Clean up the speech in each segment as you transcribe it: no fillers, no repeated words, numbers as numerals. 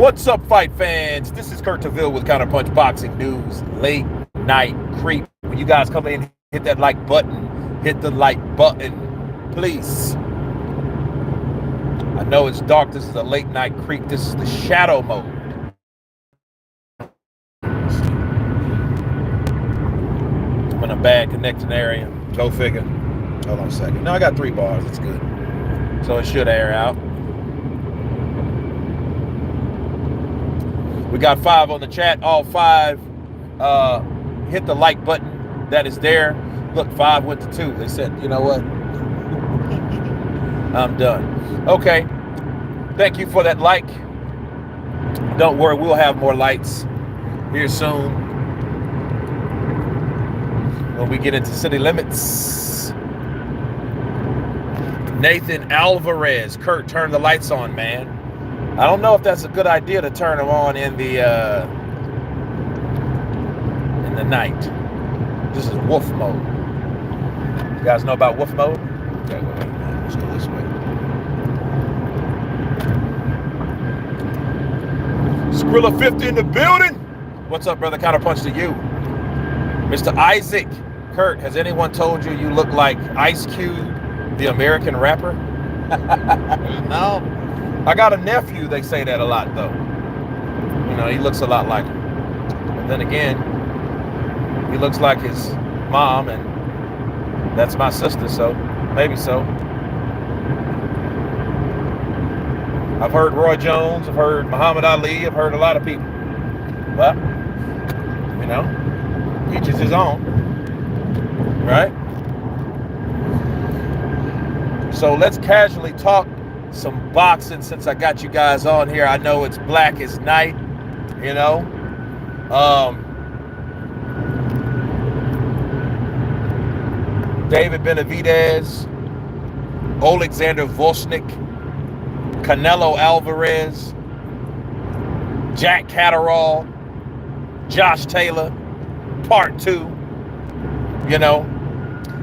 What's up, fight fans? This is Kurt DeVille with Counterpunch Boxing News. Late night creep. When you guys come in, hit that like button. Hit the like button, please. I know it's dark. This is a late night creep. This is the shadow mode. I'm in a bad connecting area. Go figure. Hold on a second. No, I got 3 bars. It's good. So it should air out. We got 5 on the chat. All 5 hit the like button that is there. Look, 5 went to 2. They said, you know what? I'm done. Okay. Thank you for that like. Don't worry, we'll have more lights here soon when we get into city limits. Nathan Alvarez. Kurt, turn the lights on, man. I don't know if that's a good idea to turn them on in the night. This is wolf mode. You guys know about wolf mode? Okay, wait, let's go this way. Skrilla 50 in the building. What's up, brother? Counterpunch to you. Mr. Isaac. Kurt, has anyone told you you look like Ice Cube, the American rapper? No. I got a nephew, they say that a lot, though. You know, he looks a lot like him. But then again, he looks like his mom, and that's my sister, so maybe so. I've heard Roy Jones, I've heard Muhammad Ali, I've heard a lot of people. But, you know, each is his own, right? So let's casually talk some boxing since I got you guys on here. I know it's black as night, you know. David Benavidez, Alexander Volchnik, Canelo Alvarez, Jack Catterall, Josh Taylor, part 2. You know,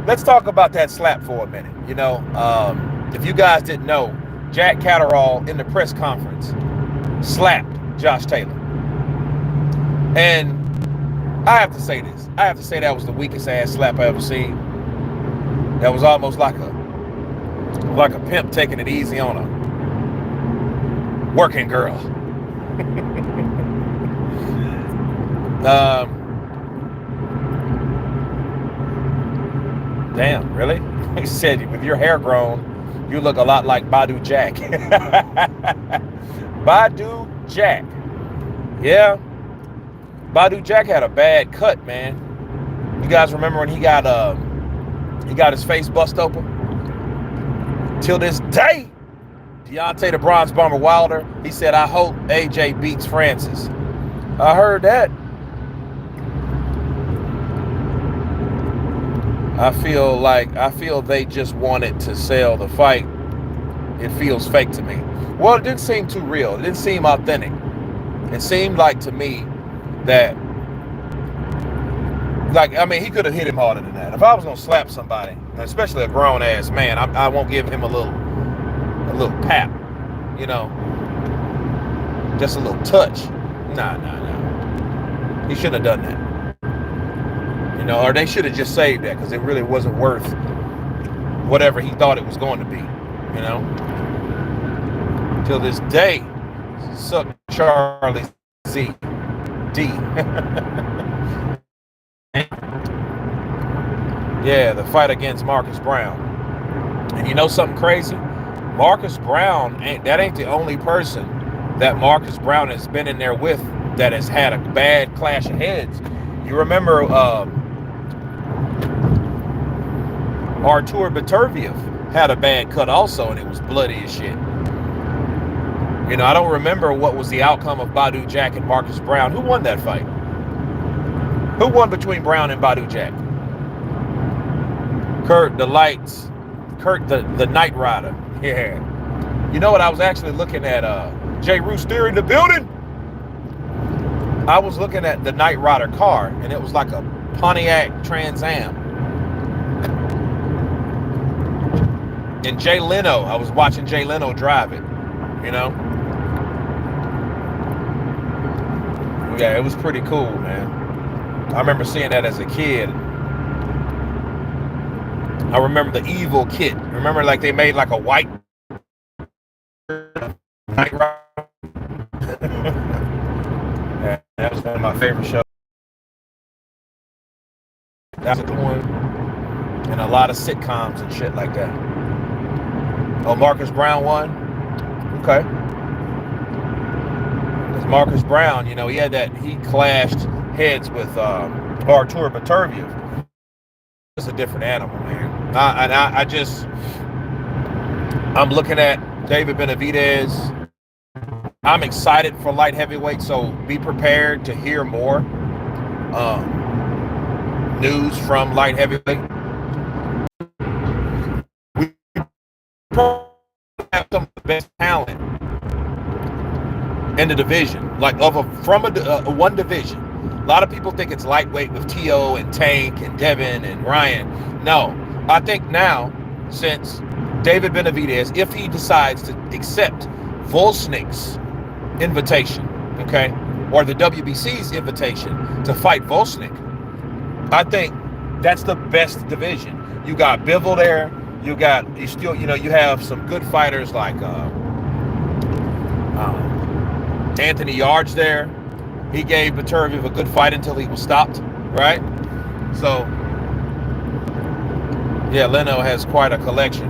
let's talk about that slap for a minute. You know, if you guys didn't know, Jack Catterall in the press conference slapped Josh Taylor. And I have to say this. I have to say that was the weakest ass slap I ever seen. That was almost like a pimp taking it easy on a working girl. Damn, really? He said, with your hair grown, you look a lot like Badu Jack. Badu Jack. Yeah. Badu Jack had a bad cut, man. You guys remember when he got his face bust open? Till this day, Deontay the Bronze Bomber Wilder, he said, I hope AJ beats Francis. I heard that. I feel they just wanted to sell the fight. It feels fake to me. Well, it didn't seem too real. It didn't seem authentic. It seemed like to me that, like, I mean, he could have hit him harder than that. If I was gonna slap somebody, especially a grown ass man, I won't give him a little pap, you know, just a little touch. Nah. He shouldn't have done that. You know, or they should have just saved that because it really wasn't worth whatever he thought it was going to be, you know. Till this day, suck Charlie Z. D. Yeah, the fight against Marcus Brown. And you know something crazy? Marcus Brown ain't the only person that Marcus Brown has been in there with that has had a bad clash of heads. You remember Artur Beterbiev had a bad cut also, and it was bloody as shit. You know, I don't remember what was the outcome of Badu Jack and Marcus Brown. Who won that fight? Who won between Brown and Badu Jack? Kurt, the lights. Kurt, the Night Rider. Yeah. You know what? I was actually looking at Jay Rooster in the building. I was looking at the Night Rider car, and it was like a Pontiac Trans Am. And Jay Leno, I was watching Jay Leno drive it, you know. Yeah, it was pretty cool, man. I remember seeing that as a kid. I remember the Evil Kit. Remember, like they made like a white Knight Rider. Yeah, that was one of my favorite shows. That's a good one, and a lot of sitcoms and shit like that. Oh, Marcus Brown won. Okay, because Marcus Brown, you know, he clashed heads with Artur Beterbiev. It's a different animal, man. I'm looking at David Benavidez. I'm excited for light heavyweight, so be prepared to hear more news from light heavyweight. We have some of the best talent in the division, like from one division. A lot of people think it's lightweight with T.O. and Tank and Devin and Ryan. No, I think now, since David Benavidez, if he decides to accept Volsnik's invitation, okay, or the WBC's invitation to fight Volsnik, I think that's the best division. You got Bivol there. You have some good fighters like Anthony Yards there. He gave Beterbiev a good fight until he was stopped, right? So, yeah, Leno has quite a collection.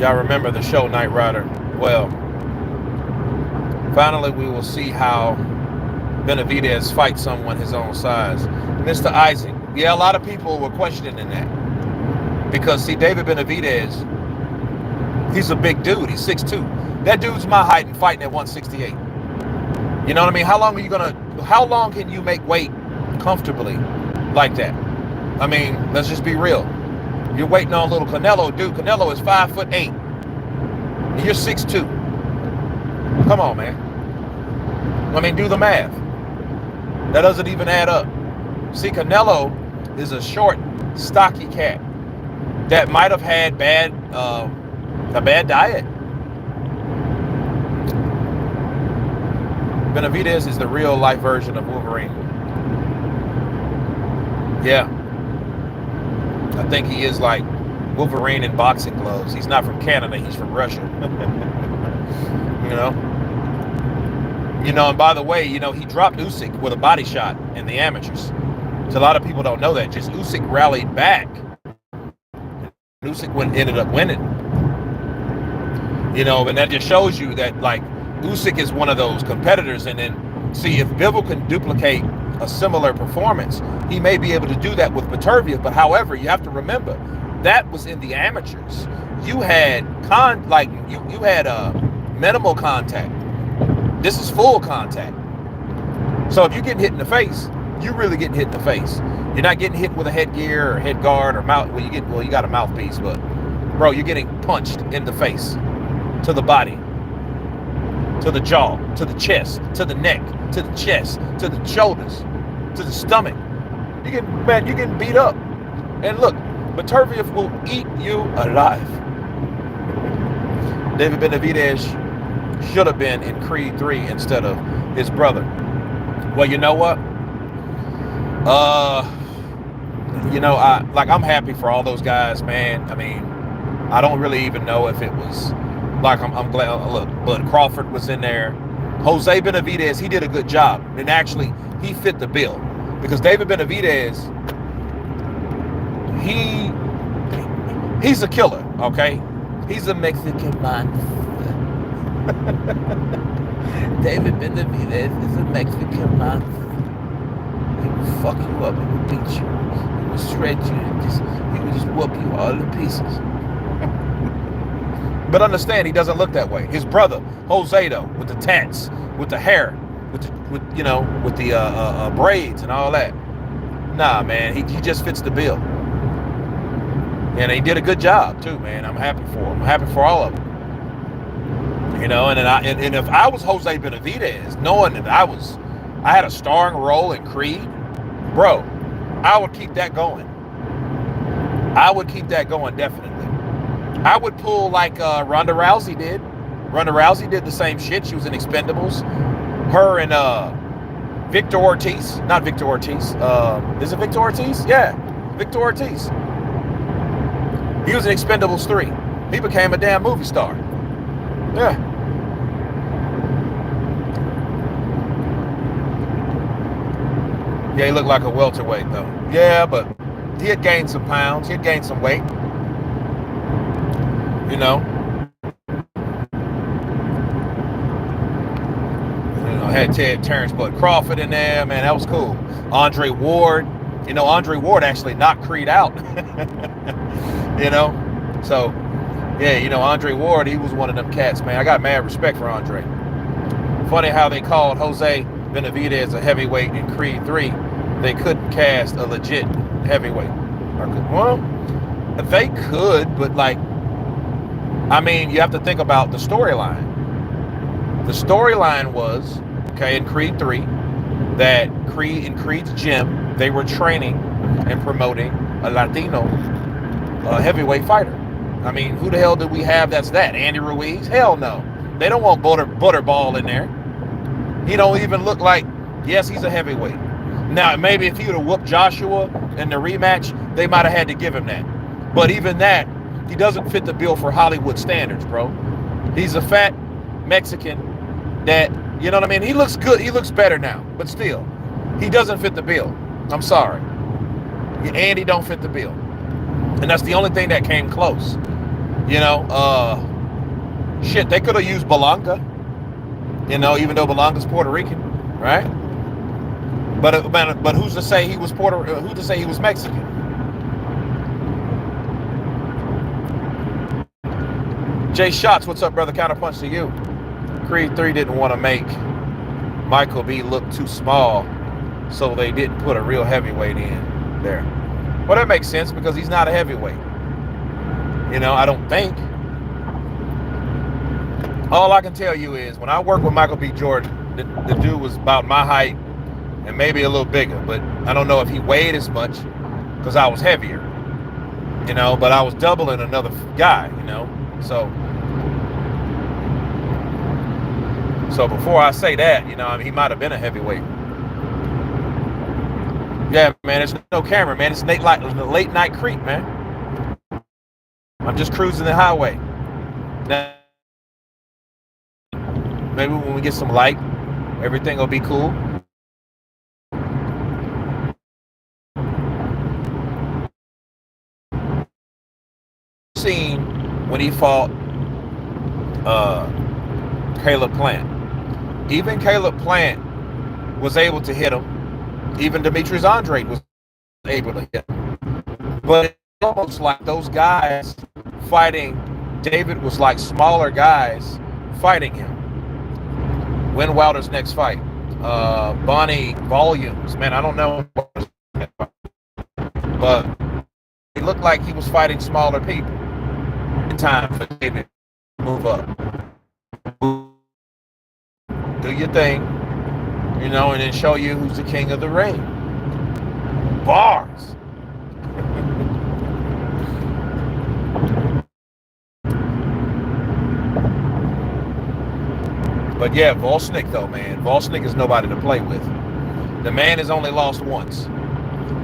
Y'all remember the show Knight Rider? Well, finally we will see how Benavidez fights someone his own size. Mr. Isaac. Yeah, a lot of people were questioning that. Because, see, David Benavidez, he's a big dude. He's 6'2". That dude's my height and fighting at 168. You know what I mean? How long can you make weight comfortably like that? I mean, let's just be real. You're waiting on little Canelo, dude. Canelo is 5'8". And you're 6'2". Come on, man. I mean, do the math. That doesn't even add up. See, Canelo is a short, stocky cat that might have had a bad diet. Benavidez is the real life version of Wolverine. Yeah. I think he is like Wolverine in boxing gloves. He's not from Canada, he's from Russia. And by the way, he dropped Usyk with a body shot in the amateurs. So a lot of people don't know that. Just Usyk rallied back. Usyk ended up winning. And that just shows you that, like, Usyk is one of those competitors. And then, see, if Bivol can duplicate a similar performance, he may be able to do that with Beterbiev. But however, you have to remember, that was in the amateurs. You had you had minimal contact. This is full contact. So if you're getting hit in the face, you're really getting hit in the face. You're not getting hit with a headgear or head guard or mouth. Well, you got a mouthpiece, but bro, you're getting punched in the face, to the body, to the jaw, to the chest, to the neck, to the chest, to the shoulders, to the stomach. You're getting beat up. And look, Beterbiev will eat you alive. David Benavidez should have been in Creed 3 instead of his brother. Well, you know what? I'm happy for all those guys, man. I mean, I don't really even know if it was like I'm glad. Look, Bud Crawford was in there. Jose Benavidez, he did a good job, and actually he fit the bill because David Benavidez, he's a killer. Okay, he's a Mexican monster. David Benavidez is a Mexican monster. He will fuck you up. He will beat you. He will shred you. He will just whoop you all to pieces. But understand, he doesn't look that way. His brother, Jose, though, with the tats, with the hair, with the braids and all that. Nah, man, he just fits the bill. And he did a good job too, man. I'm happy for him. I'm happy for all of them. And if I was Jose Benavidez, knowing that I had a starring role in Creed, bro, I would keep that going. I would keep that going, definitely. I would pull like Ronda Rousey did. Ronda Rousey did the same shit. She was in Expendables. Her and Victor Ortiz, not Victor Ortiz. Is it Victor Ortiz? Yeah, Victor Ortiz. He was in Expendables 3. He became a damn movie star. Yeah. Yeah, he looked like a welterweight though. Yeah, but he had gained some pounds. He had gained some weight. You know. Had Terrence Bud Crawford in there, man, that was cool. Andre Ward, Andre Ward actually knocked Creed out. So yeah, Andre Ward, he was one of them cats, man. I got mad respect for Andre. Funny how they called Jose Benavidez a heavyweight in Creed 3. They couldn't cast a legit heavyweight. Well, they could, but you have to think about the storyline. The storyline was, in Creed 3, that in Creed's gym, they were training and promoting a Latino heavyweight fighter. Who the hell did we have that's that? Andy Ruiz? Hell no. They don't want Butterball in there. He don't even look like, yes, he's a heavyweight. Now, maybe if he would have whooped Joshua in the rematch, they might have had to give him that. But even that, he doesn't fit the bill for Hollywood standards, bro. He's a fat Mexican that, you know what I mean? He looks good. He looks better now. But still, he doesn't fit the bill. I'm sorry. Andy don't fit the bill. And that's the only thing that came close. Shit, they could have used Belanga. Even though Belanga's Puerto Rican, right? But who's to say he was who's to say he was Mexican? Jay Shots, what's up, brother? Counterpunch to you. Creed 3 didn't want to make Michael B look too small, so they didn't put a real heavyweight in there. Well, that makes sense because he's not a heavyweight. I don't think. All I can tell you is when I worked with Michael B. Jordan, the dude was about my height and maybe a little bigger, but I don't know if he weighed as much because I was heavier, but I was doubling another guy, So before I say that, he might have been a heavyweight. Yeah, man, it's no camera, man. It's late night creep, man. I'm just cruising the highway. Now, maybe when we get some light, everything will be cool. Seen when he fought Caleb Plant. Even Caleb Plant was able to hit him. Even Demetrius Andrade was able to hit him. But it's almost like those guys fighting David was like smaller guys fighting him. Win Wilder's next fight. Bonnie Volumes. Man, I don't know. But it looked like he was fighting smaller people. Time for David to move up. Do your thing, and then show you who's the king of the ring. Bars. But yeah, Volsnik though, man. Volsnik is nobody to play with. The man has only lost once.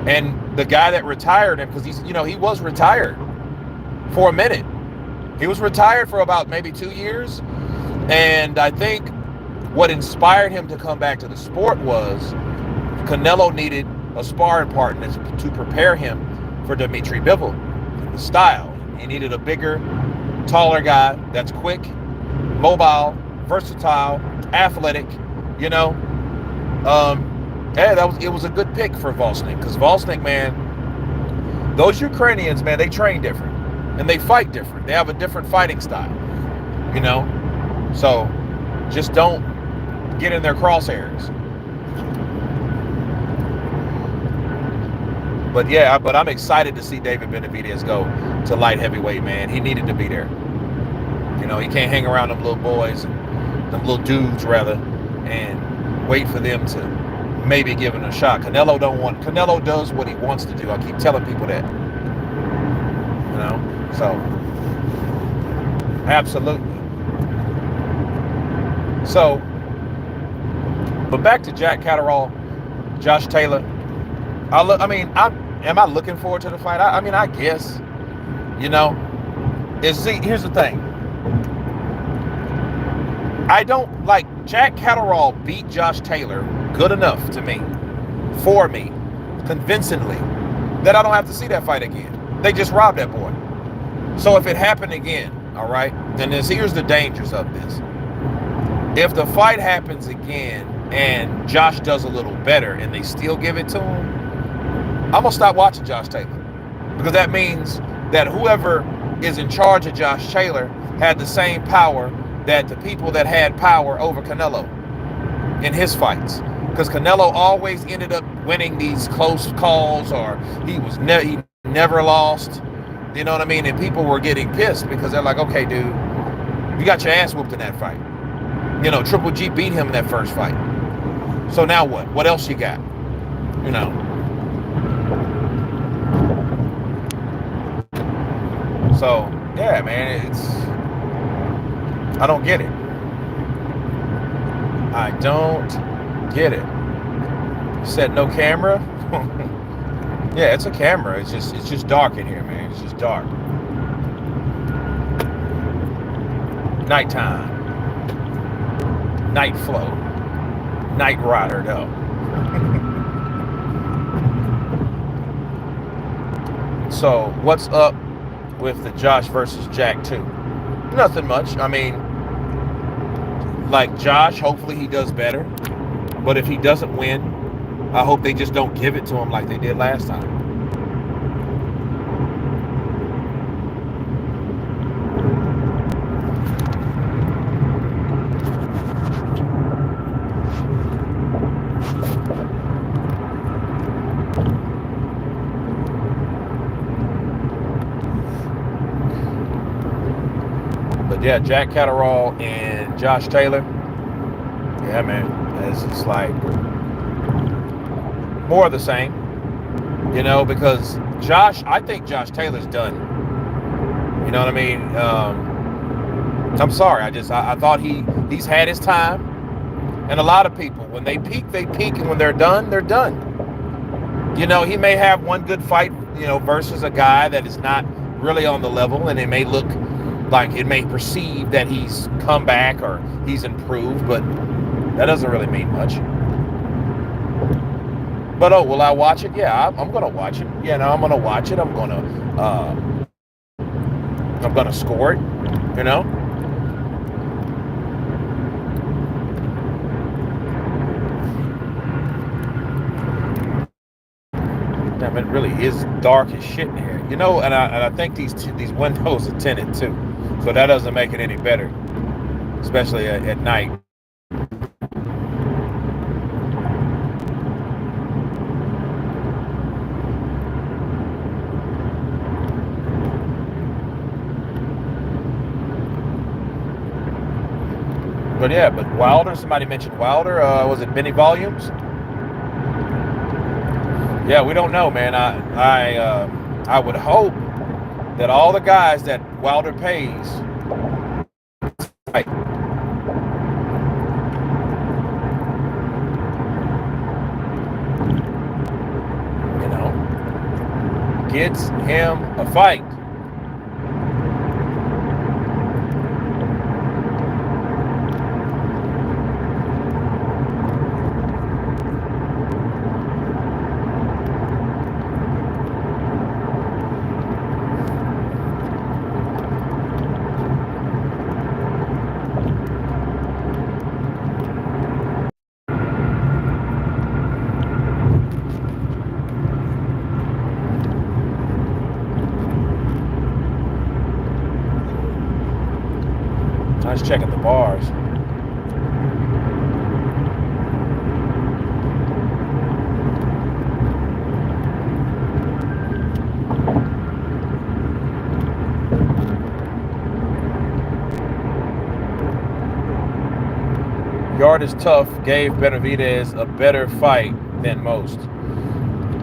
And the guy that retired him, because he was retired for a minute. He was retired for about maybe 2 years. And I think what inspired him to come back to the sport was Canelo needed a sparring partner to prepare him for Dimitri Bivol, the style. He needed a bigger, taller guy that's quick, mobile, versatile, athletic, it was a good pick for Volsnik, because Volsnik, man, those Ukrainians, man, they train different and they fight different. They have a different fighting style, so just don't get in their crosshairs. But yeah, I'm excited to see David Benavidez go to light heavyweight, man. He needed to be there. He can't hang around them little boys, them little dudes rather, and wait for them to maybe give him a shot. Canelo does what he wants to do. I keep telling people that. So absolutely. So But back to Jack Catterall, Josh Taylor. Am I looking forward to the fight? I mean, I guess. You know, here's the thing. I don't like Jack Catterall beat Josh Taylor good enough to me, for me, convincingly, that I don't have to see that fight again. They just robbed that boy. So if it happened again, all right, then here's the dangers of this. If the fight happens again and Josh does a little better and they still give it to him, I'm gonna stop watching Josh Taylor, because that means that whoever is in charge of Josh Taylor had the same power that the people that had power over Canelo in his fights, because Canelo always ended up winning these close calls, or he never lost. You know what I mean? And people were getting pissed because they're like, okay, dude, you got your ass whooped in that fight. You know, Triple G beat him in that first fight. So now what? What else you got? You know. So, yeah, man, I don't get it. I don't get it. You said no camera? Yeah, it's a camera. It's just dark in here, man. It's just dark. Nighttime. Night flow. Night rider, though. So, what's up with the Josh versus Jack 2? Nothing much. I mean, like Josh, hopefully he does better. But if he doesn't win, I hope they just don't give it to him like they did last time. But yeah, Jack Catterall and Josh Taylor. Yeah, man. It's like more of the same, you know, because I think Josh Taylor's done. You know what I mean? I'm sorry. I thought he's had his time. And a lot of people, when they peak, and when they're done, they're done. You know, he may have one good fight, you know, versus a guy that is not really on the level, and it may look like it may perceive that he's come back or he's improved, but that doesn't really mean much. But will I watch it? Yeah, I'm gonna watch it. You know, I'm gonna watch it. I'm gonna score it. You know. Damn, it really is dark as shit in here. You know, and I think these windows are tinted too, so that doesn't make it any better, especially at night. But yeah, but Wilder, somebody mentioned Wilder. Was it Benny Volumes? Yeah, we don't know, man. I would hope that all the guys that Wilder pays, right, you know, gets him a fight. I was checking the bars. Yard is tough. Gave Benavidez a better fight than most.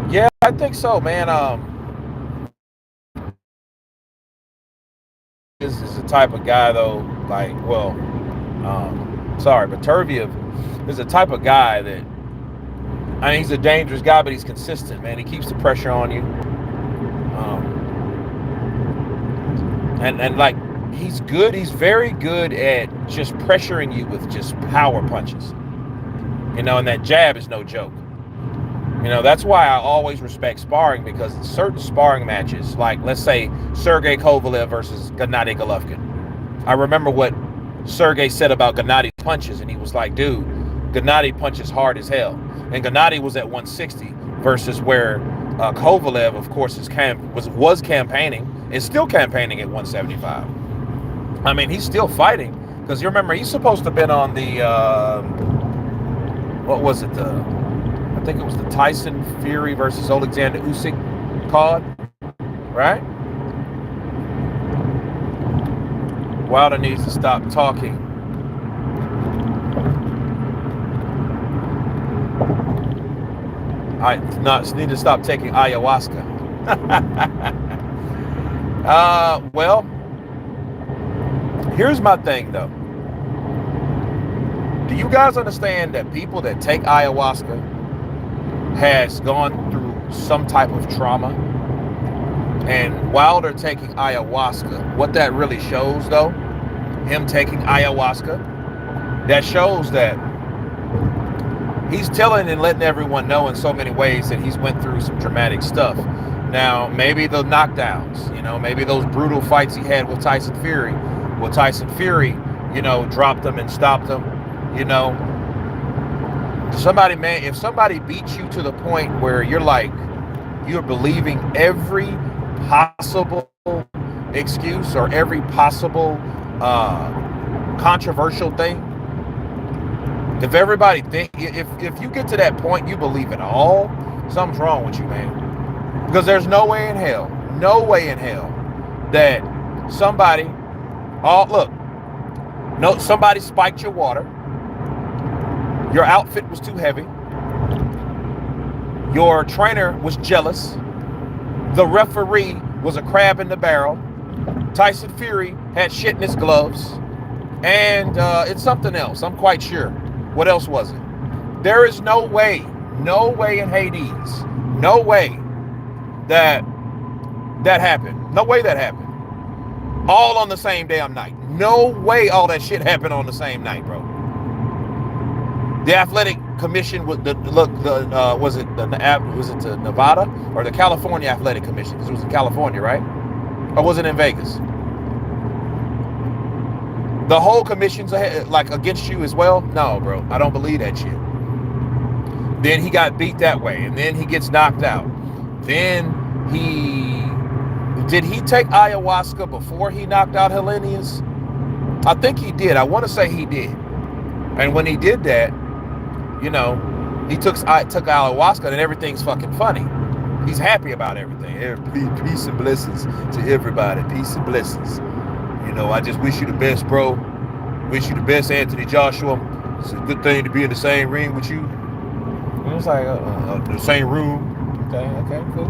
Yeah, I think so, man. Is the type of guy though, like, well, sorry, but Turviev is a type of guy that, I mean, he's a dangerous guy, but he's consistent, man. He keeps the pressure on you. And like, he's good. He's very good at just pressuring you with just power punches. You know, and that jab is no joke. You know, that's why I always respect sparring, because in certain sparring matches, like let's say Sergey Kovalev versus Gennady Golovkin. I remember what Sergey said about Gennady's punches, and he was like, dude, Gennady punches hard as hell. And Gennady was at 160 versus where Kovalev, of course, was campaigning, is still campaigning at 175. I mean, he's still fighting, because you remember he's supposed to have been on the what was it? I think it was the Tyson Fury versus Alexander Usyk card, right? Wilder needs to stop talking. I need to stop taking ayahuasca. Well, here's my thing though. Do you guys understand that people that take ayahuasca has gone through some type of trauma? And Wilder taking ayahuasca, what that really shows though, him taking ayahuasca, that shows that he's telling and letting everyone know in so many ways that he's went through some dramatic stuff. Now, maybe the knockdowns, you know, maybe those brutal fights he had with Tyson Fury. Well, Tyson Fury, you know, dropped him and stopped him, you know. Somebody, man, if somebody beats you to the point where you're like, you're believing every possible excuse or every possible controversial thing, if everybody if you get to that point, you believe it all, something's wrong with you, man. Because there's no way in hell that somebody, somebody spiked your water, your outfit was too heavy, your trainer was jealous, the referee was a crab in the barrel, Tyson Fury had shit in his gloves, and it's something else, I'm quite sure. What else was it? There is no way in Hades, no way that happened. No way that happened. All on the same damn night. No way all that shit happened on the same night, bro. The athletic commission was was it the Nevada or the California Athletic Commission? Because it was in California, right? Or was it in Vegas? The whole commission's like against you as well? No, bro. I don't believe that shit. Then he got beat that way, and then he gets knocked out. Then did he take ayahuasca before he knocked out Hellenius? I think he did. I want to say he did. And when he did that, you know, he took ayahuasca, and everything's fucking funny. He's happy about everything. Peace and blessings to everybody. Peace and blessings. You know, I just wish you the best, bro. Wish you the best, Anthony Joshua. It's a good thing to be in the same ring with you. And it's like the same room. Okay, cool.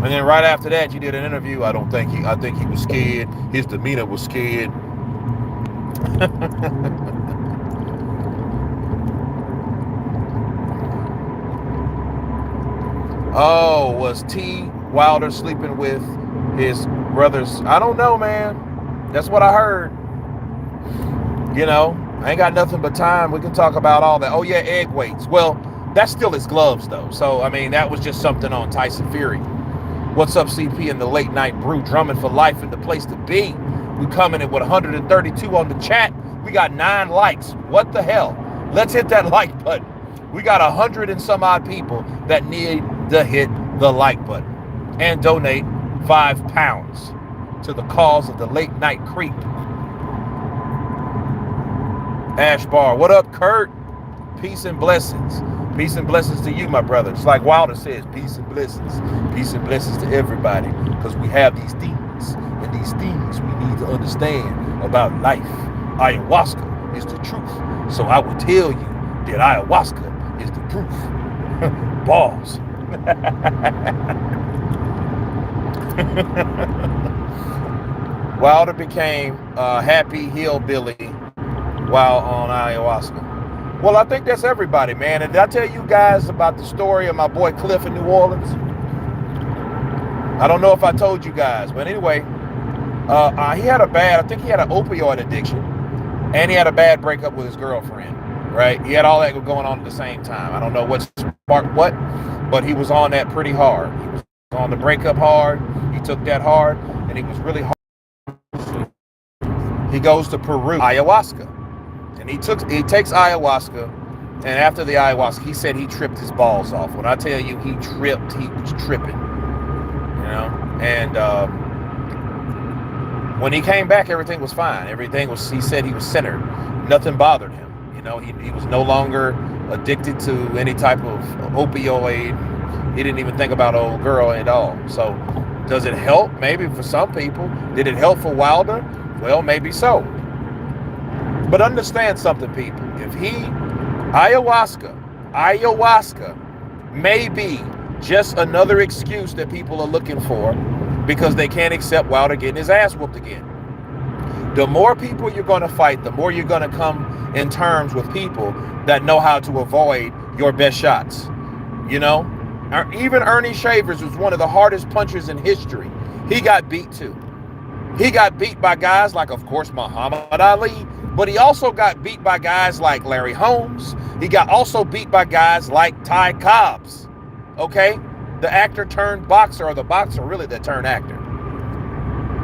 And then right after that, you did an interview. I think he was scared. His demeanor was scared. Oh, was T. Wilder sleeping with his brothers? I don't know, man. That's what I heard. You know, I ain't got nothing but time. We can talk about all that. Oh yeah, egg weights. Well, that's still his gloves though. So I mean, that was just something on Tyson Fury. What's up, CP in the late night brew, drumming for life in the place to be. We coming in with 132 on the chat. We got 9 likes. What the hell? Let's hit that like button. We got 100 and some odd people that need to hit the like button and donate £5 to the cause of the late night creep. Ash Bar, what up, Kurt? Peace and blessings. Peace and blessings to you, my brother. It's like Wilder says, peace and blessings. Peace and blessings to everybody, because we have these things, and these things we need to understand about life. Ayahuasca is the truth, so I will tell you that ayahuasca is the proof. Balls. Wilder became a happy hillbilly while on ayahuasca. Well, I think that's everybody, man. And did I tell you guys about the story of my boy Cliff in New Orleans? I don't know if I told you guys, but anyway, he had I think he had an opioid addiction, and he had a bad breakup with his girlfriend, right? He had all that going on at the same time. I don't know what sparked what, but he was on that pretty hard. He was on the breakup hard. He took that hard, and he was really hard. He goes to Peru, ayahuasca, and he takes ayahuasca, and after the ayahuasca, he said he tripped his balls off. When I tell you he was tripping, and when he came back, everything was fine. He said he was centered. Nothing bothered him. He was no longer addicted to any type of opioid. He didn't even think about old girl at all. So does it help? Maybe for some people. Did it help for Wilder? Well, maybe so. But understand something, people. Ayahuasca may be just another excuse that people are looking for because they can't accept Wilder getting his ass whooped again. The more people you're going to fight, the more you're going to come in terms with people that know how to avoid your best shots. Even Ernie Shavers was one of the hardest punchers in history. He got beat too. He got beat by guys like, of course, Muhammad Ali, but he also got beat by guys like Larry Holmes. He got also beat by guys like Ty Cobbs, okay? The actor turned boxer, or the boxer really that turned actor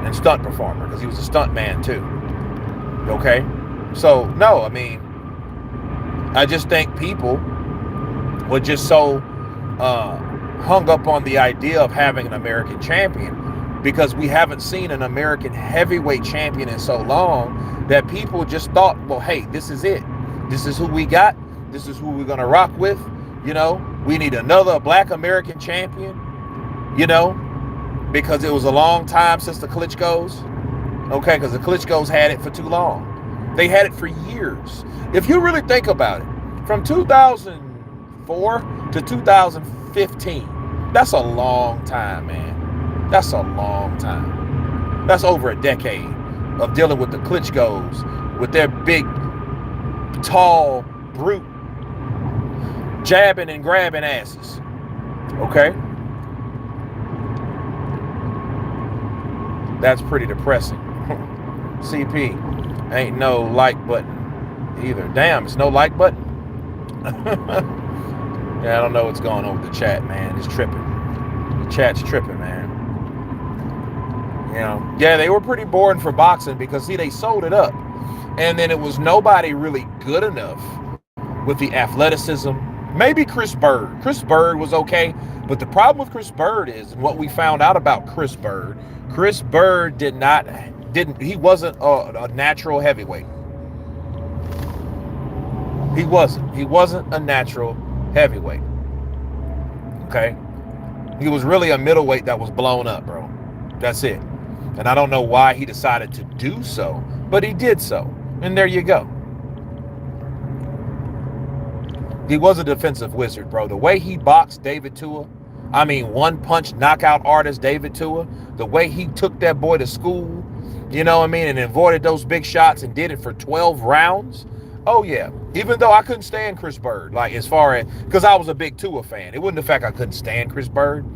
and stunt performer, because he was a stunt man too, okay? So, no, I just think people were just so hung up on the idea of having an American champion, because we haven't seen an American heavyweight champion in so long that people just thought, well, hey, this is it. This is who we got. This is who we're going to rock with. We need another black American champion, because it was a long time since the Klitschko's. Okay, because the Klitschko's had it for too long. They had it for years. If you really think about it, from 2004 to 2015, that's a long time, man. That's a long time. That's over a decade of dealing with the Klitschko's, with their big, tall, brute, jabbing and grabbing asses. Okay? That's pretty depressing. CP, ain't no like button either. Damn, it's no like button. Yeah, I don't know what's going on with the chat, man. It's tripping. The chat's tripping, man. Yeah, they were pretty boring for boxing because, see, they sold it up. And then it was nobody really good enough with the athleticism. Maybe Chris Bird. Chris Bird was okay. But the problem with Chris Bird is, and what we found out about Chris Bird he wasn't a natural heavyweight. He wasn't a natural heavyweight. Okay? He was really a middleweight that was blown up, bro. That's it. And I don't know why he decided to do so, but he did so. And there you go. He was a defensive wizard, bro. The way he boxed David Tua, one-punch knockout artist David Tua, the way he took that boy to school, and avoided those big shots and did it for 12 rounds. Oh, yeah. Even though I couldn't stand Chris Bird, because I was a big Tua fan. It wasn't the fact I couldn't stand Chris Bird.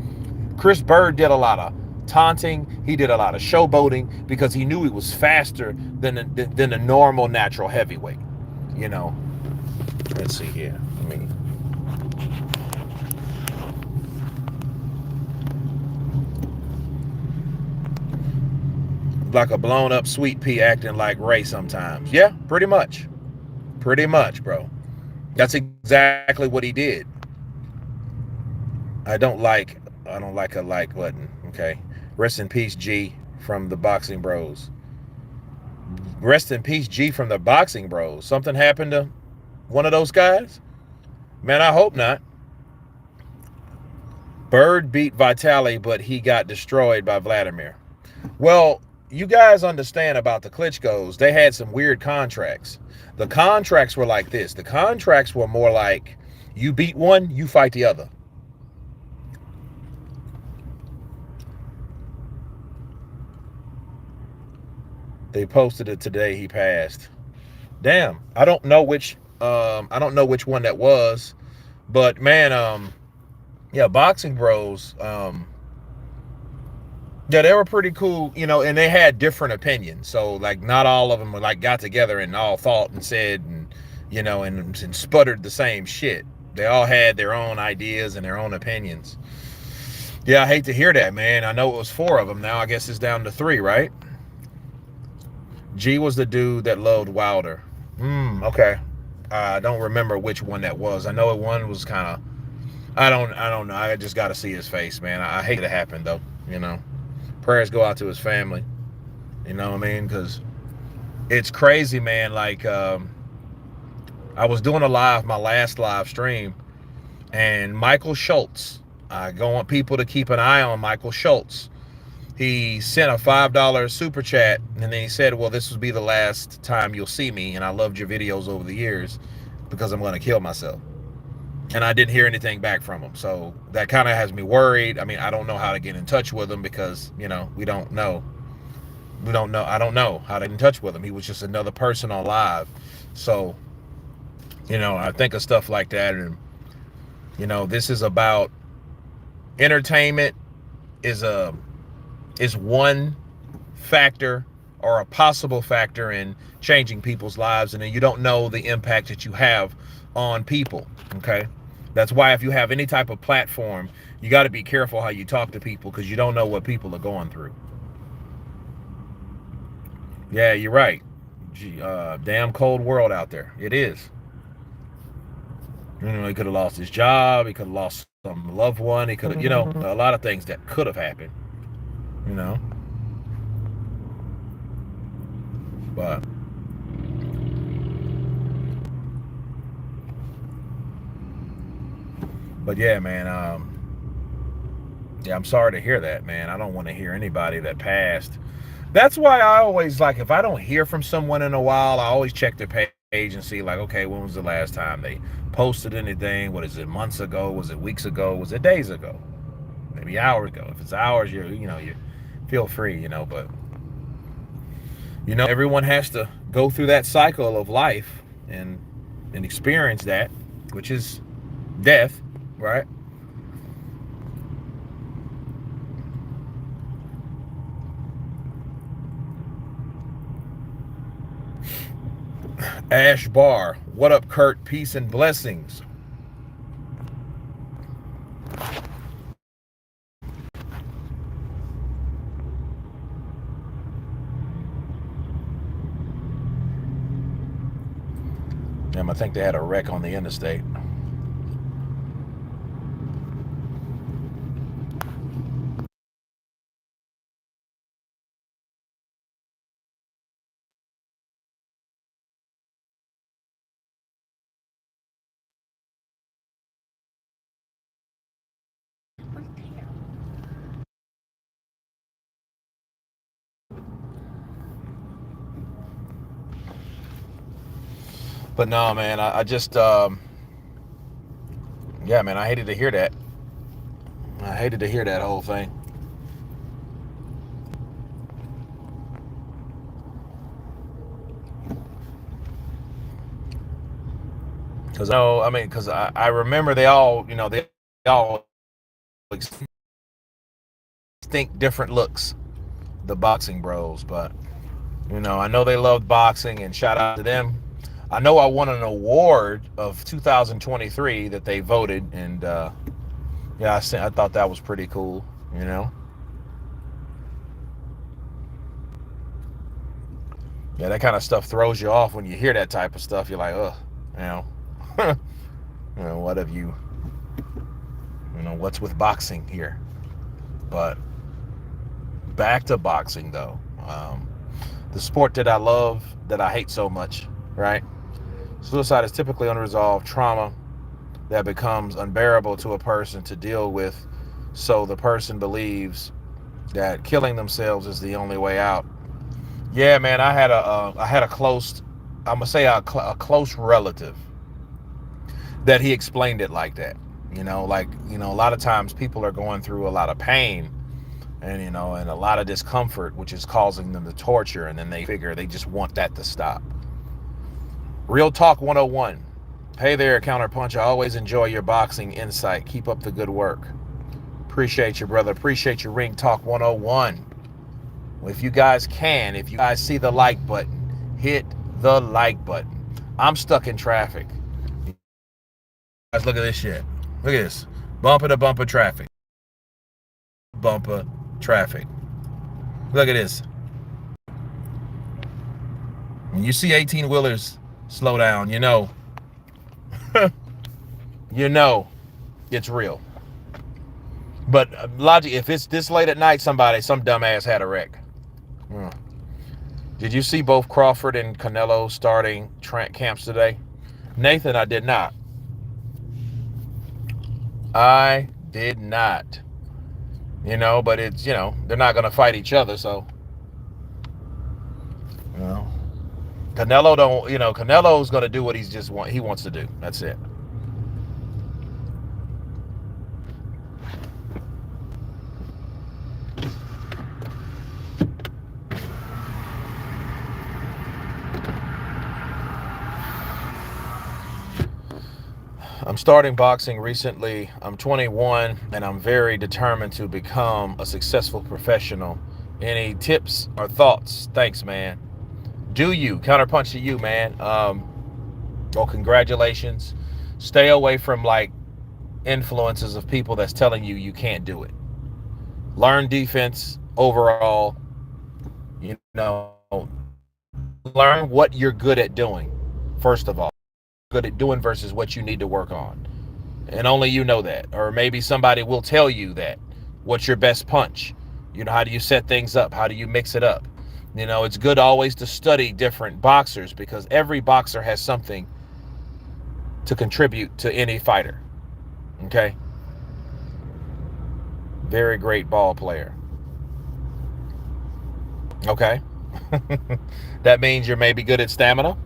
Chris Bird did a lot of taunting. He did a lot of showboating because he knew he was faster than the normal natural heavyweight. Let's see here. Like a blown up sweet pea acting like Ray sometimes. Yeah, pretty much, bro. That's exactly what he did. I don't like a like button. Okay. Rest in peace, G, from the Boxing Bros. Rest in peace, G, from the Boxing Bros. Something happened to one of those guys? Man, I hope not. Bird beat Vitali, but he got destroyed by Vladimir. Well, you guys understand about the Klitschko's. They had some weird contracts. The contracts were like this. The contracts were more like, you beat one, you fight the other. They posted it today. He passed. Damn, I don't know which I don't know which one that was, but man, yeah, Boxing Bros. Yeah, they were pretty cool, and they had different opinions. So like, not all of them were like got together and all thought and said and sputtered the same shit. They all had their own ideas and their own opinions. Yeah, I hate to hear that, man. I know it was four of them. Now I guess it's down to three, right? G was the dude that loved Wilder. Okay. I don't remember which one that was. I know one was kind of. I don't know. I just got to see his face, man. I hate it happened though. Prayers go out to his family. You know what I mean? Because it's crazy, man. Like I was doing my last live stream, and Michael Schultz. I want people to keep an eye on Michael Schultz. He sent a $5 super chat, and then he said, well, this will be the last time you'll see me, and I loved your videos over the years because I'm going to kill myself. And I didn't hear anything back from him. So that kind of has me worried. I mean, I don't know how to get in touch with him because, we don't know. I don't know how to get in touch with him. He was just another person on live. So, I think of stuff like that. And, this is about entertainment is one factor or a possible factor in changing people's lives, and then you don't know the impact that you have on people. Okay, that's why if you have any type of platform, you got to be careful how you talk to people, because you don't know what people are going through. Yeah, you're right. Damn cold world out there. It is. He could have lost his job. He could have lost some loved one. He could have, a lot of things that could have happened. But yeah, man. Yeah, I'm sorry to hear that, man. I don't want to hear anybody that passed. That's why I always, like, if I don't hear from someone in a while, I always check their page and see, like, okay, when was the last time they posted anything? What is it, months ago? Was it weeks ago? Was it days ago? Maybe hours ago. If it's hours, you feel free, but everyone has to go through that cycle of life and experience that, which is death, right? Ash Bar, what up, Kurt? Peace and blessings. I think they had a wreck on the interstate. But no, man, I just, yeah, man, I hated to hear that. I hated to hear that whole thing. Because I remember they all think different looks, the Boxing Bros, but I know they loved boxing, and shout out to them. I know I won an award of 2023 that they voted, and yeah, I thought that was pretty cool. Yeah, that kind of stuff throws you off when you hear that type of stuff. You're like, ugh, what have you, what's with boxing here? But back to boxing, though. The sport that I love, that I hate so much, right? Suicide is typically unresolved trauma that becomes unbearable to a person to deal with, so the person believes that killing themselves is the only way out. Yeah, man, I had a close, I'm gonna say a close relative that he explained it like that. A lot of times people are going through a lot of pain and and a lot of discomfort, which is causing them to torture, and then they figure they just want that to stop. Real Talk 101. Hey there, Counterpunch. I always enjoy your boxing insight. Keep up the good work. Appreciate you, brother. Appreciate your Ring Talk 101. If you guys can, if you guys see the like button, hit the like button. I'm stuck in traffic. Guys, look at this shit. Look at this. Bumper to bumper traffic. Bumper traffic. Look at this. When you see 18-wheelers slow down, you know it's real. But logic, if it's this late at night, some dumbass had a wreck. Did you see both Crawford and Canelo starting camps today? Nathan, I did not. I did not. But it's, they're not going to fight each other, so. Canelo's going to do what he wants to do. That's it. I'm starting boxing recently. I'm 21 and I'm very determined to become a successful professional. Any tips or thoughts? Thanks, man. Do you? Counterpunch to you, man. Well, congratulations. Stay away from influences of people that's telling you can't do it. Learn defense overall. Learn what you're good at doing, first of all. Good at doing versus what you need to work on. And only you know that. Or maybe somebody will tell you that. What's your best punch? How do you set things up? How do you mix it up? It's good always to study different boxers because every boxer has something to contribute to any fighter. Okay? Very great ball player. Okay? That means you're maybe good at stamina.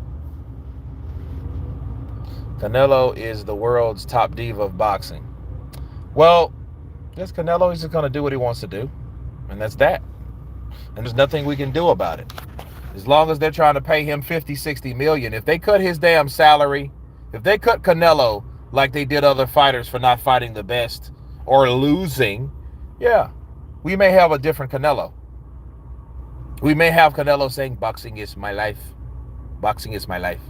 Canelo is the world's top diva of boxing. Well, that's Canelo. He's just going to do what he wants to do. And that's that. And there's nothing we can do about it. As long as they're trying to pay him 50, 60 million. If they cut his damn salary, if they cut Canelo like they did other fighters for not fighting the best or losing, yeah, we may have a different Canelo. We may have Canelo saying, boxing is my life. Boxing is my life.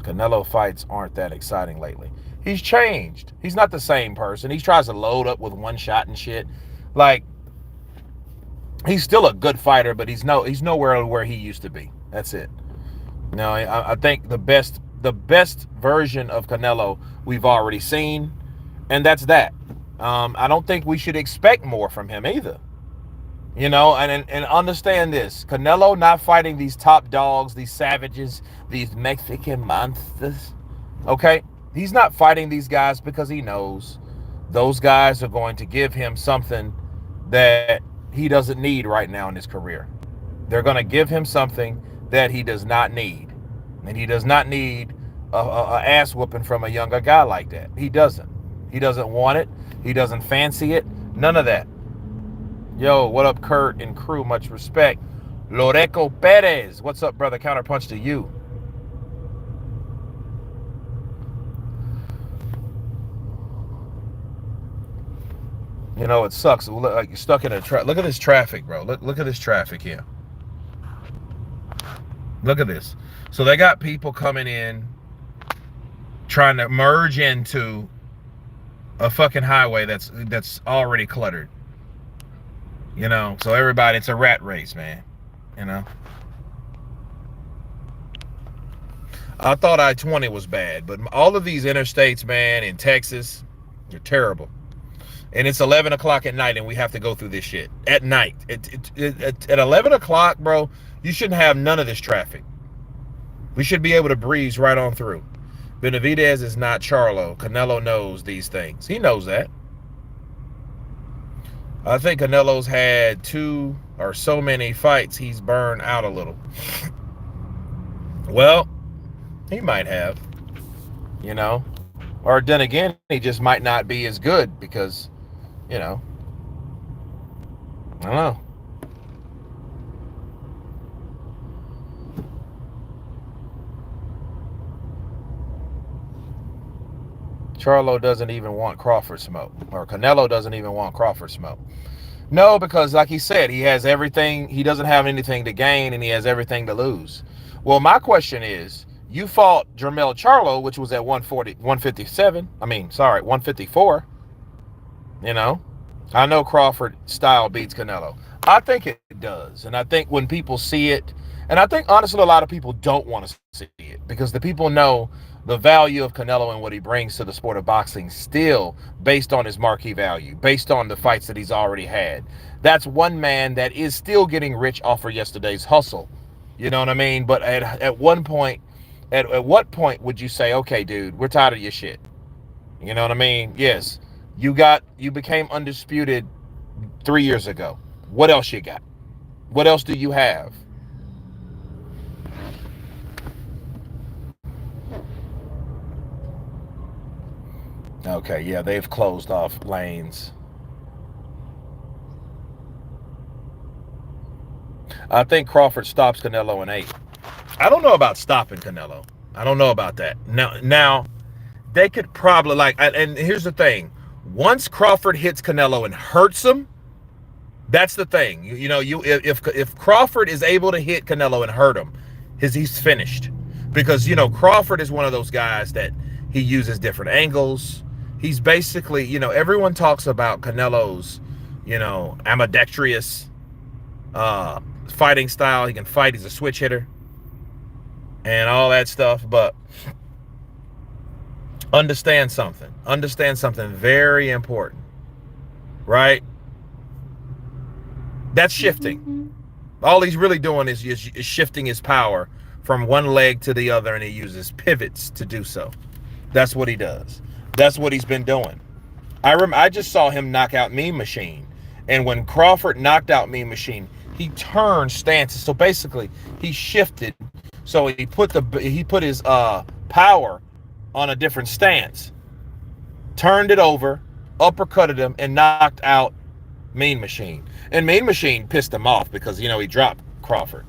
Canelo fights aren't that exciting lately. He's changed. He's not the same person. He tries to load up with one shot and shit. He's still a good fighter, but he's nowhere where he used to be. That's it. I think the best version of Canelo we've already seen, and that's that. I don't think we should expect more from him either. And understand this. Canelo not fighting these top dogs, these savages, these Mexican monsters. Okay? He's not fighting these guys because he knows those guys are going to give him something that he doesn't need right now in his career. They're going to give him something that he does not need. And he does not need a ass whooping from a younger guy like that. He doesn't. He doesn't want it. He doesn't fancy it. None of that. Yo, what up, Kurt and crew? Much respect. Loreco Perez. What's up, brother? Counterpunch to you. It sucks. Like you're stuck in a traffic. Look at this traffic, bro. Look at this traffic here. Look at this. So they got people coming in trying to merge into a fucking highway that's already cluttered. So everybody, it's a rat race, man. I thought I-20 was bad, but all of these interstates, man, in Texas, they're terrible. And it's 11 o'clock at night, and we have to go through this shit at night. At 11 o'clock, bro, you shouldn't have none of this traffic. We should be able to breeze right on through. Benavidez is not Charlo. Canelo knows these things. He knows that. I think Canelo's had 2 or so many fights. He's burned out a little. Well, he might have. you know. Or then again, he just might not be as good because, you know, I don't know. Charlo doesn't even want Crawford smoke, or Canelo doesn't even want Crawford smoke. No, because like he said, he has everything. He doesn't have anything to gain, and he has everything to lose. Well, my question is, you fought Jermell Charlo, which was at 140, 157. I mean, sorry, 154. You know, I know Crawford style beats Canelo. I think it does, and I think when people see it, and I think honestly, a lot of people don't want to see it because the people know the value of Canelo and what he brings to the sport of boxing still based on his marquee value, based on the fights that he's already had. That's one man that is still getting rich off of yesterday's hustle. You know what I mean? But at one point, at what point would you say, okay, dude, we're tired of your shit? You know what I mean? Yes, you became undisputed 3 years ago. What else you got? What else do you have? Okay, yeah, they've closed off lanes. I think Crawford stops Canelo in 8. I don't know about stopping Canelo. I don't know about that. Now they could probably and here's the thing. Once Crawford hits Canelo and hurts him, that's the thing. If Crawford is able to hit Canelo and hurt him, he's finished. Because Crawford is one of those guys that he uses different angles. He's basically, everyone talks about Canelo's, ambidextrous fighting style. He can fight. He's a switch hitter and all that stuff. But understand something. Understand something very important, right? That's shifting. All he's really doing is shifting his power from one leg to the other, and he uses pivots to do so. That's what he does. That's what he's been doing. I just saw him knock out Mean Machine, and when Crawford knocked out Mean Machine, he turned stances. So basically, he shifted. So he put his power on a different stance, turned it over, uppercutted him, and knocked out Mean Machine. And Mean Machine pissed him off because he dropped Crawford.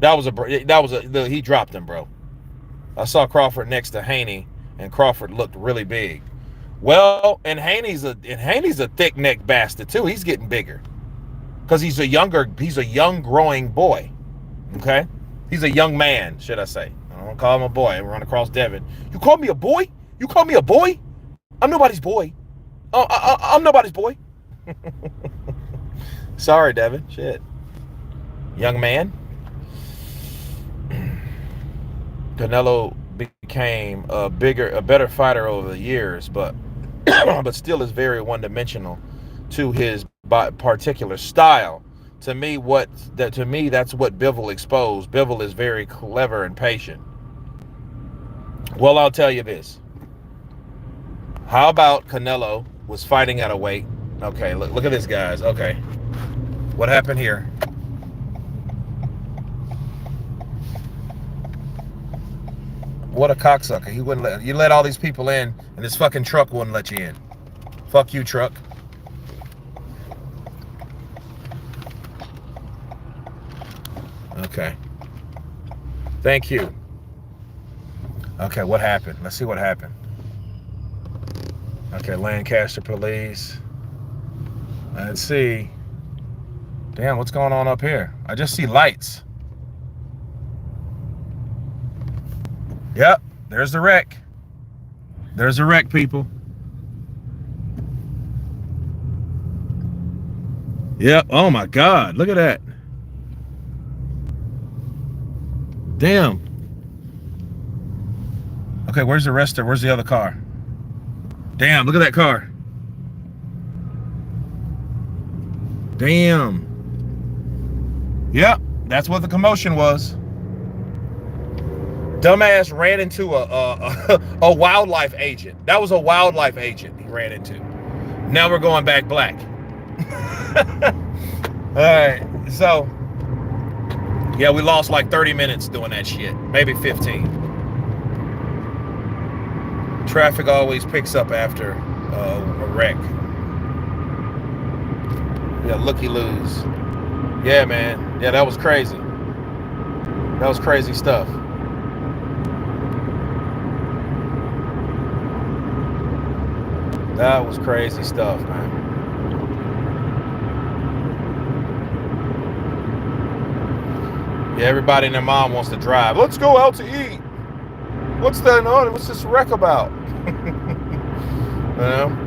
He dropped him, bro. I saw Crawford next to Haney, and Crawford looked really big. Well, and Haney's a thick necked bastard too. He's getting bigger because he's a young growing boy. Okay, he's a young man, should I say? I don't call him a boy. I run across Devin. You call me a boy? You call me a boy? I'm nobody's boy. Oh, I'm nobody's boy. Sorry, Devin. Shit. Young man. Canelo became a better fighter over the years, but still is very one-dimensional to his particular style. To me, that's what Bivol exposed. Bivol is very clever and patient. Well, I'll tell you this. How about Canelo was fighting at a weight? Okay, look at this, guys. Okay. What happened here? What a cocksucker. He wouldn't you let all these people in, and this fucking truck wouldn't let you in. Fuck you, truck. Okay. Thank you. Okay, what happened? Let's see what happened. Okay, Lancaster police. Let's see. Damn, what's going on up here? I just see lights. Yep, there's the wreck. There's the wreck, people. Yep, oh my God, look at that. Damn. Okay, where's the rest of, where's the other car? Damn, look at that car. Damn. Yep, that's what the commotion was. Dumbass ran into a wildlife agent. That was a wildlife agent he ran into. Now we're going back black. All right, so yeah, we lost like 30 minutes doing that shit, maybe 15. Traffic always picks up after a wreck. Yeah, looky-loos. Yeah, man. Yeah, that was crazy. That was crazy stuff. That was crazy stuff, man. Yeah, everybody and their mom wants to drive. Let's go out to eat. What's that on? What's this wreck about? You know?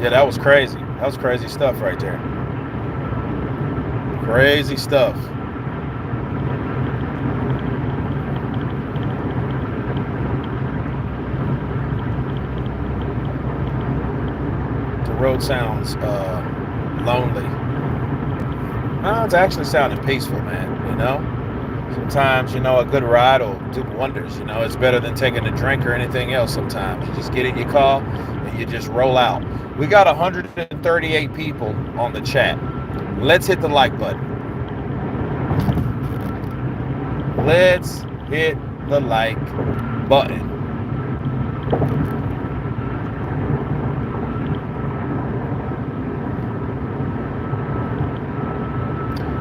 Yeah, that was crazy. That was crazy stuff right there. Crazy stuff. The road sounds lonely. No, it's actually sounding peaceful, man. You know? Sometimes, you know, a good ride will do wonders. You know, it's better than taking a drink or anything else sometimes. You just get in your car and you just roll out. We got 138 people on the chat. Let's hit the like button. Let's hit the like button.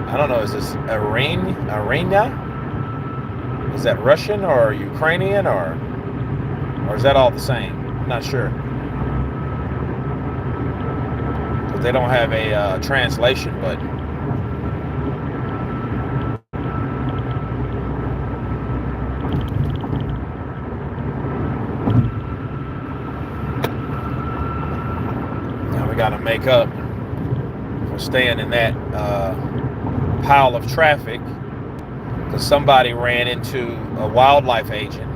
I don't know, is this Arena? Is that Russian or Ukrainian or is that all the same? I'm not sure. But they don't have a translation button. Now we got to make up for staying in that pile of traffic because somebody ran into a wildlife agent.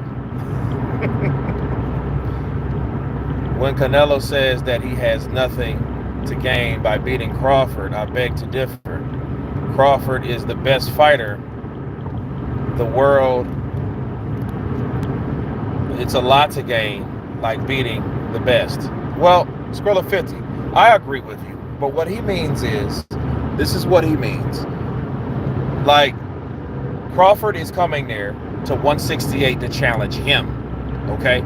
When Canelo says that he has nothing to gain by beating Crawford, I beg to differ. Crawford is the best fighter the world. It's a lot to gain, like beating the best. Well, Skrilla 50, I agree with you. But what he means is, this is what he means. Like, Crawford is coming there to 168 to challenge him, okay?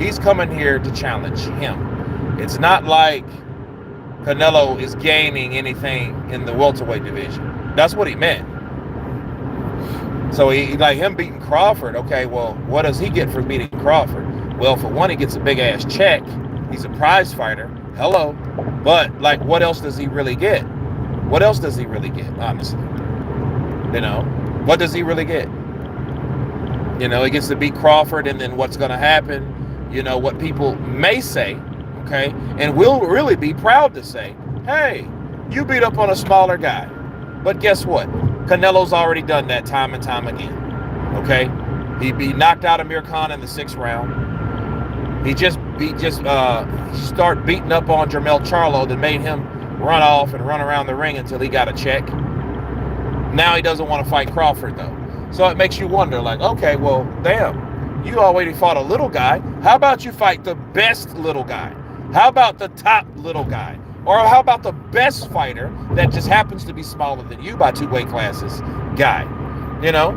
He's coming here to challenge him. It's not like Canelo is gaining anything in the welterweight division. That's what he meant. So he like him beating Crawford, okay, well, what does he get for beating Crawford? Well, for one, he gets a big-ass check. He's a prize fighter. Hello. But, like, what else does he really get? What else does he really get, honestly? You know, what does he really get? You know, he gets to beat Crawford, and then what's going to happen, you know, what people may say, okay, and will really be proud to say, hey, you beat up on a smaller guy. But guess what? Canelo's already done that time and time again, okay? He knocked out Amir Khan in the 6th round. He just started beating up on Jermell Charlo that made him run off and run around the ring until he got a check. Now he doesn't want to fight Crawford, though. So it makes you wonder, like, okay, well, damn, you already fought a little guy. How about you fight the best little guy? How about the top little guy? Or how about the best fighter that just happens to be smaller than you by 2 weight classes guy? You know?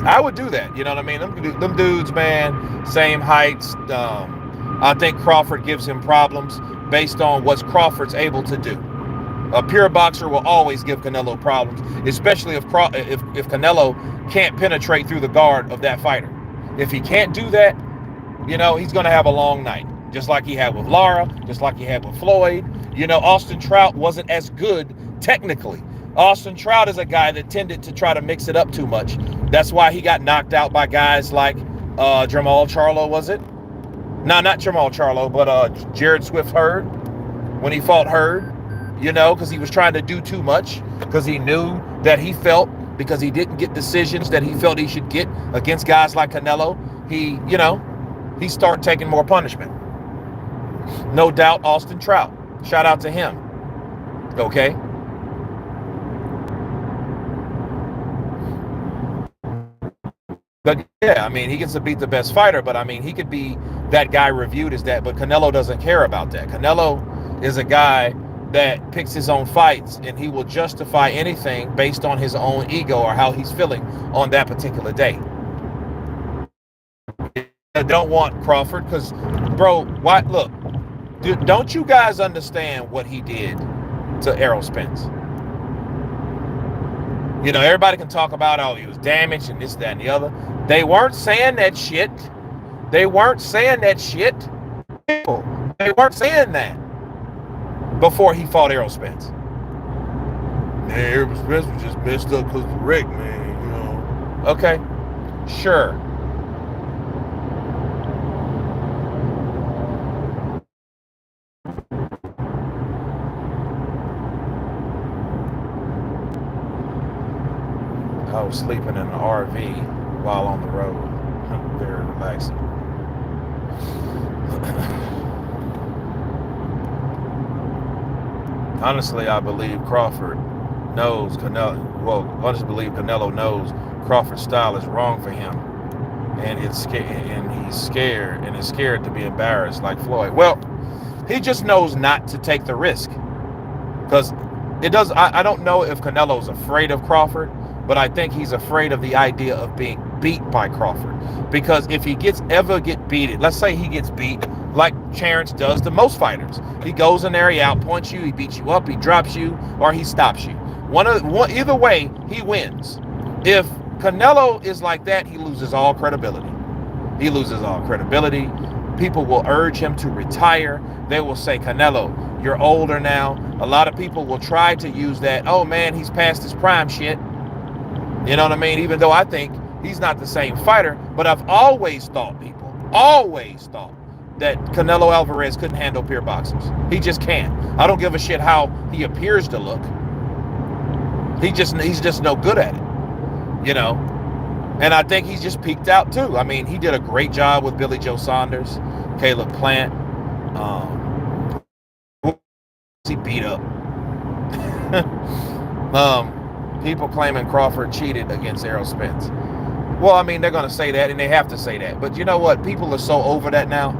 I would do that. You know what I mean? Them dudes, man, same heights. I think Crawford gives him problems based on what Crawford's able to do. A pure boxer will always give Canelo problems, especially if Canelo can't penetrate through the guard of that fighter. If he can't do that, you know, he's going to have a long night, just like he had with Lara, just like he had with Floyd. You know, Austin Trout wasn't as good technically. Austin Trout is a guy that tended to try to mix it up too much. That's why he got knocked out by guys like Jermall Charlo, was it? No, not Jermall Charlo, but Jared Swift Hurd, when he fought Hurd. You know, because he was trying to do too much, because he knew that he felt, because he didn't get decisions that he felt he should get against guys like Canelo, he started taking more punishment. No doubt Austin Trout. Shout out to him. Okay? But yeah, I mean, he gets to beat the best fighter, but I mean, he could be that guy reviewed as that, but Canelo doesn't care about that. Canelo is a guy that picks his own fights, and he will justify anything based on his own ego or how he's feeling on that particular day. I don't want Crawford because, bro, why? Look, don't you guys understand what he did to Errol Spence? You know, everybody can talk about, oh, he was damaged and this, that, and the other. They weren't saying that shit. They weren't saying that shit. They weren't saying that before he fought Errol Spence. Man, Errol Spence was just messed up because of Rick, man, you know. Okay, sure. I was sleeping in an RV while on the road. Very relaxing. Honestly, I believe Crawford knows Canelo. Well, honestly, believe Canelo knows Crawford's style is wrong for him, and he's scared, and is scared to be embarrassed like Floyd. Well, he just knows not to take the risk, because it does. I don't know if Canelo's afraid of Crawford, but I think he's afraid of the idea of being beat by Crawford, because if he ever get beaten, let's say he gets beat like Terrence does to most fighters. He goes in there, he outpoints you, he beats you up, he drops you, or he stops you. Either way, he wins. If Canelo is like that, he loses all credibility. He loses all credibility. People will urge him to retire. They will say, Canelo, you're older now. A lot of people will try to use that, oh man, he's past his prime shit. You know what I mean? Even though I think he's not the same fighter, but I've always thought that Canelo Alvarez couldn't handle pure boxers. He just can't. I don't give a shit how he appears to look. He's just no good at it, you know. And I think he's just peaked out too. I mean, he did a great job with Billy Joe Saunders, Caleb Plant. He beat up. People claiming Crawford cheated against Errol Spence. Well, I mean, they're going to say that, and they have to say that. But you know what? People are so over that now.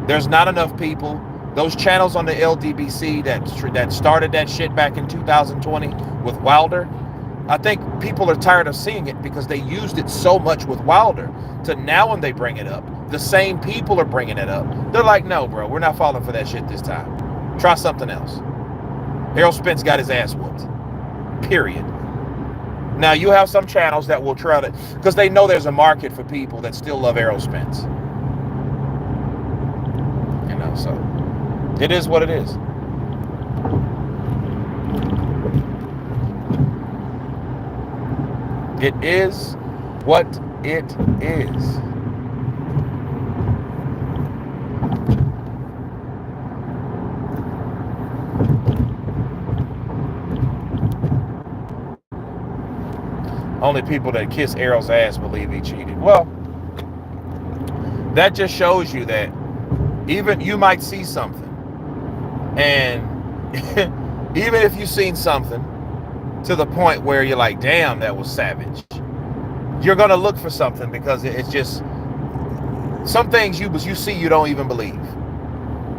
There's not enough people. Those channels on the LDBC that started that shit back in 2020 with Wilder, I think people are tired of seeing it because they used it so much with Wilder to now when they bring it up, the same people are bringing it up. They're like, no, bro, we're not falling for that shit this time. Try something else. Errol Spence got his ass whooped. Period. Now, you have some channels that will try to, because they know there's a market for people that still love Errol Spence. You know, so it is what it is. It is what it is. Only people that kiss Errol's ass believe he cheated. Well, that just shows you that even you might see something, and even if you've seen something to the point where you're like, damn, that was savage, you're gonna look for something because it's just some things you see you don't even believe,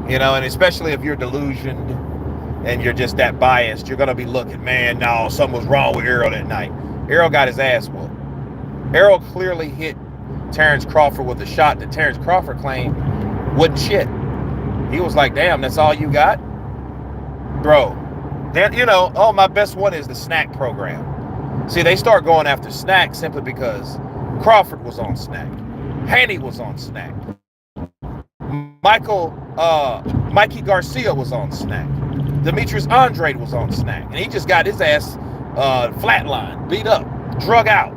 you know. And especially if you're delusioned and you're just that biased, you're gonna be looking, man, no, something was wrong with Errol that night. Errol got his ass whooped. Errol clearly hit Terrence Crawford with a shot that Terrence Crawford claimed wouldn't shit. He was like, damn, that's all you got? Bro, then, you know, oh, my best one is the snack program. See, they start going after snack simply because Crawford was on snack. Haney was on snack. Mikey Garcia was on snack. Demetrius Andrade was on snack. And he just got his ass flatline, beat up, drug out,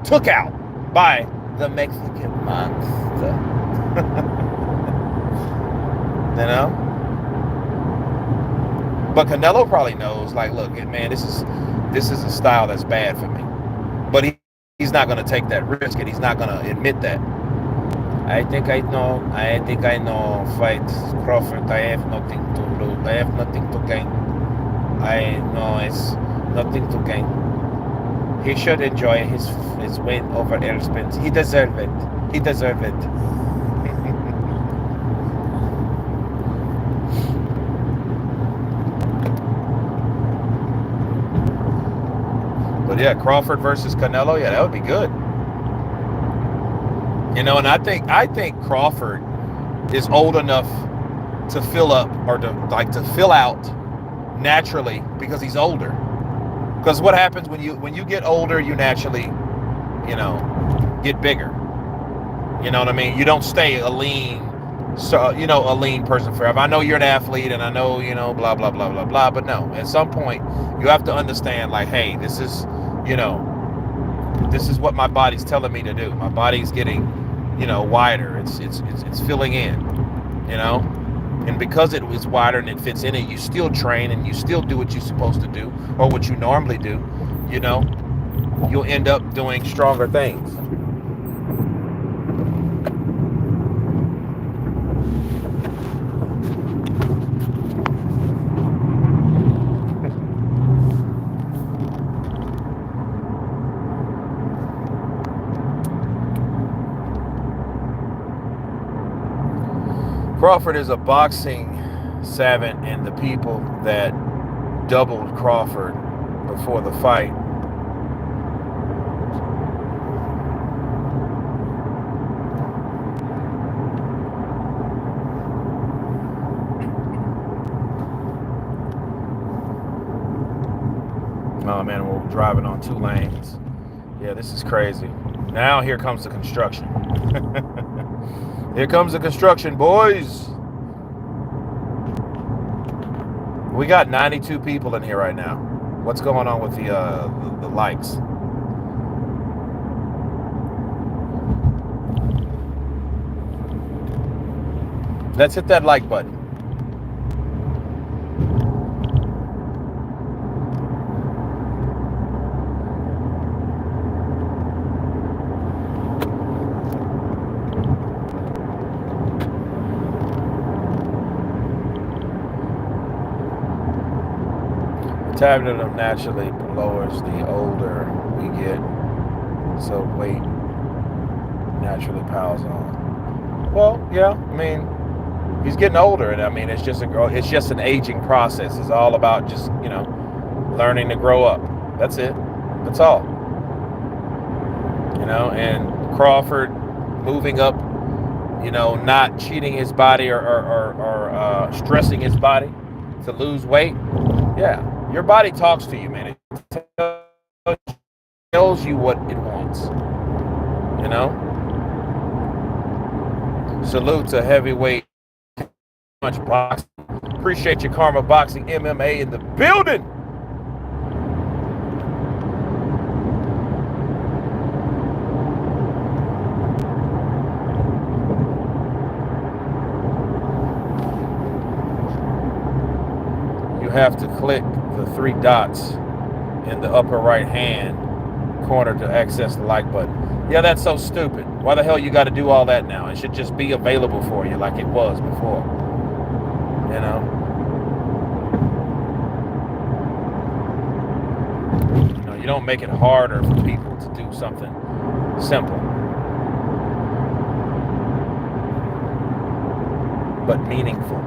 took out by the Mexican monster. You know? But Canelo probably knows, like, look, man, this is a style that's bad for me. But he's not going to take that risk, and he's not going to admit that. I think I know fight Crawford. I have nothing to lose. I have nothing to gain. I know it's nothing to gain. He should enjoy his win over Errol Spence. He deserves it. He deserves it. But yeah, Crawford versus Canelo, yeah, that would be good. You know, and I think Crawford is old enough to fill up, or to fill out naturally, because he's older. Because what happens when you get older, you naturally, get bigger. You know what I mean? You don't stay a lean person forever. I know you're an athlete, and I know, blah blah blah blah blah, but no, at some point you have to understand, like, hey, this is what my body's telling me to do. My body's getting, wider. It's filling in, and because it was wider and it fits in it, you still train and you still do what you're supposed to do, or what you normally do. You'll end up doing stronger things. Crawford is a boxing savant, and the people that doubled Crawford before the fight oh man, we're driving on 2 lanes. Yeah, this is crazy. Now here comes the construction. Here comes the construction, boys. We got 92 people in here right now. What's going on with the likes? Let's hit that like button. Metabolism naturally lowers the older we get, so weight naturally piles on. Well, yeah, I mean, he's getting older, and I mean, it's just an aging process. It's all about just, learning to grow up. That's it. That's all. And Crawford moving up, not cheating his body or stressing his body to lose weight. Yeah. Your body talks to you, man. It tells you what it wants. Salute to heavyweight punch boxing. Appreciate your Karma Boxing MMA in the building. You have to click the 3 dots in the upper right hand corner to access the like button. Yeah, that's so stupid. Why the hell you got to do all that now? It should just be available for you like it was before. You don't make it harder for people to do something simple but meaningful.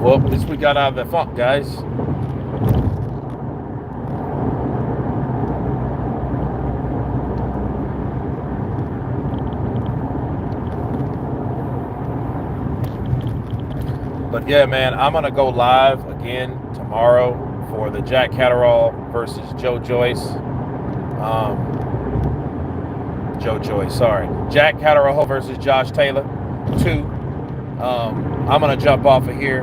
Well, at least we got out of the funk, guys. But yeah, man, I'm going to go live again tomorrow for the Jack Catterall versus Joe Joyce. Jack Catterall versus Josh Taylor 2. I'm going to jump off of here.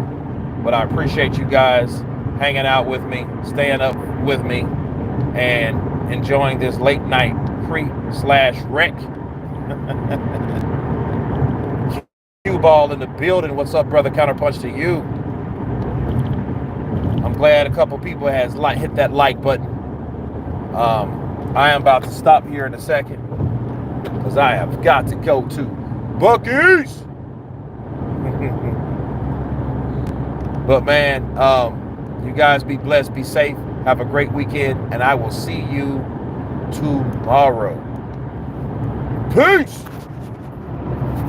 But I appreciate you guys hanging out with me, staying up with me, and enjoying this late night pre/rec. Cue ball in the building. What's up, brother? Counterpunch to you. I'm glad a couple people has hit that like button. I am about to stop here in a second because I have got to go to Buc-ee's. But man, you guys be blessed, be safe, have a great weekend, and I will see you tomorrow. Peace.